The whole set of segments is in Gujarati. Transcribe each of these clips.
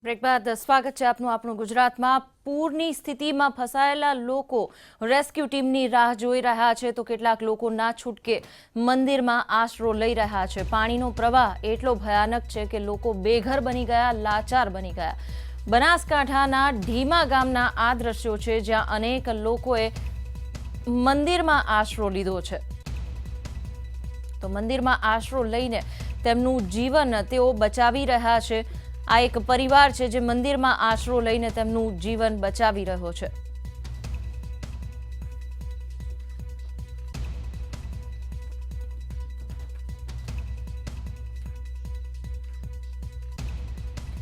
બ્રેક બાદ સ્વાગત છે આપનું આપણું ગુજરાતમાં પૂરની સ્થિતિમાં ફસાયેલા લોકો રેસ્ક્યુ ટીમની રાહ જોઈ રહ્યા છે તો કેટલાક લોકો ના છૂટકે મંદિરમાં આશરો લઈ રહ્યા છે। પાણીનો પ્રવાહ એટલો ભયાનક છે કે લોકો બેઘર બની ગયા, લાચાર બની ગયા। બનાસકાંઠાના ઢીમા ગામના આ દ્રશ્યો છે જ્યાં અનેક લોકોએ મંદિરમાં આશરો લીધો છે। તો મંદિરમાં આશરો લઈને તેમનું જીવન તેઓ બચાવી રહ્યા છે। આ એક પરિવાર છે જે મંદિરમાં આશરો લઈને તેમનું જીવન બચાવી રહ્યો છે।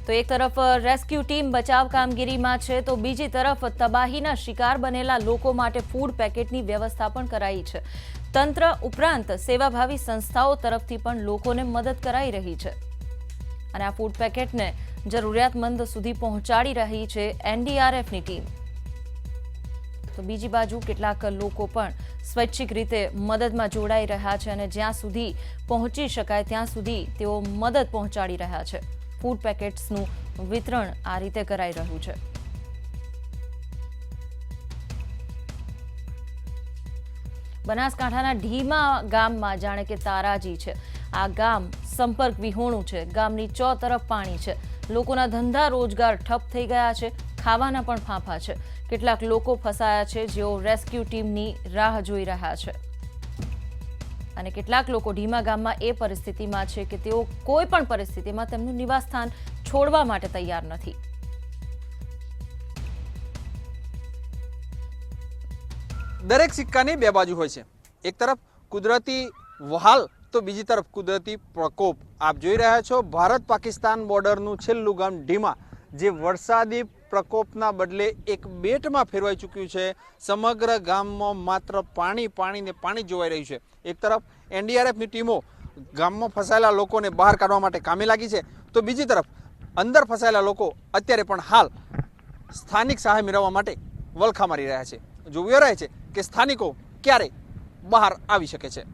તો એક તરફ રેસ્ક્યુ ટીમ બચાવ કામગીરીમાં છે તો બીજી તરફ તબાહીના શિકાર બનેલા લોકો માટે ફૂડ પેકેટની વ્યવસ્થા પણ કરાઈ છે। તંત્ર ઉપરાંત સેવાભાવી સંસ્થાઓ તરફથી પણ લોકોને મદદ કરાઈ રહી છે અને આ ફૂડ પેકેટને જરૂરિયાતમંદ સુધી પહોંચાડી રહી છે એનડીઆરએફની ટીમ। તો બીજી બાજુ કેટલાક લોકો પણ સ્વૈચ્છિક રીતે મદદમાં જોડાઈ રહ્યા છે અને જ્યાં સુધી પહોંચી શકાય ત્યાં સુધી તેઓ મદદ પહોંચાડી રહ્યા છે। ફૂડ પેકેટ્સનું વિતરણ આ રીતે કરાઈ રહ્યું છે। બનાસકાંઠાના ઢીમા ગામમાં જાણે કે તારાજી છે। આ ગામ સંપર્ક વિહોણું છે। ગામની ચોતરફ પાણી છે। લોકોના ધંધા રોજગાર ઠપ થઈ ગયા છે। ખાવાના પણ ફાંફા છે। કેટલાક લોકો ફસાયા છે જેઓ રેસ્ક્યુ ટીમની રાહ જોઈ રહ્યા છે અને કેટલાક લોકો ઢીમા ગામમાં એ પરિસ્થિતિમાં છે કે તેઓ કોઈ પણ પરિસ્થિતિમાં તેમનું નિવાસસ્થાન છોડવા માટે તૈયાર નથી। દરેક સિક્કાની બે બાજુ હોય છે। એક તરફ કુદરતી વહાલ તો બીજી તરફ કુદરતી પ્રકોપ। આપ જોઈ રહ્યા છો ભારત પાકિસ્તાન બોર્ડરનું છેલ્લું ગામ ઢીમા જે વરસાદી પ્રકોપના બદલે એક બેટમાં ફેરવાઈ ચૂક્યું છે। સમગ્ર ગામમાં માત્ર પાણી પાણી ને પાણી જોવાઈ રહ્યું છે। એક તરફ એનડીઆરએફની ટીમો ગામમાં ફસાયેલા લોકોને બહાર કાઢવા માટે કામે લાગી છે તો બીજી તરફ અંદર ફસાયેલા લોકો અત્યારે પણ હાલ સ્થાનિક સહાય મેળવવા માટે વલખા મારી રહ્યા છે। જોવું રહે છે કે સ્થાનિકો ક્યારે બહાર આવી શકે છે।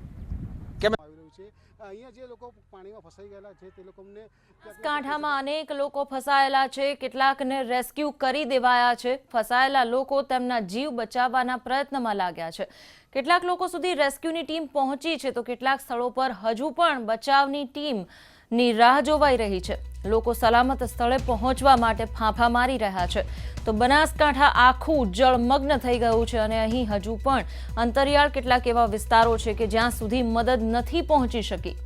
બનાસકાંઠામાં અનેક લોકો ફસાયેલા છે। કેટલાકને રેસ્ક્યુ કરી દેવાયા છે। ફસાયેલા લોકો તેમના જીવ બચાવવાના પ્રયત્નમાં લાગ્યા છે। કેટલાક લોકો સુધી રેસ્ક્યુની ટીમ પહોંચી છે તો કેટલાક સ્થળો પર હજુ પણ બચાવની ટીમની રાહ જોવાઈ રહી છે। લોકો સલામત સ્થળે પહોંચવા માટે ફાંફા મારી રહ્યા છે। તો બનાસકાંઠા આખું જળમગ્ન થઈ ગયું છે અને અહીં હજુ પણ અંતરિયાળ કેટલાક એવા વિસ્તારો છે કે જ્યાં સુધી મદદ નથી પહોંચી શકી।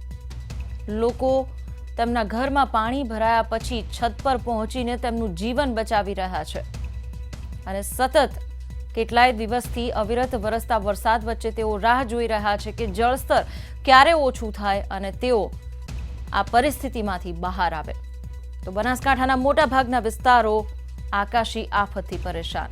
લોકો તેમના ઘરમાં પાણી ભરાયા પછી છત પર પહોંચીને તેમનું જીવન બચાવી રહ્યા છે અને સતત કેટલાય દિવસથી અવિરત વરસતા વરસાદ વચ્ચે તેઓ રાહ જોઈ રહ્યા છે કે જળસ્તર ક્યારે ઓછું થાય અને તેઓ આ પરિસ્થિતિમાંથી બહાર આવે। તો બનાસકાંઠાના મોટા ભાગના વિસ્તારો આકાશી આફતથી પરેશાન।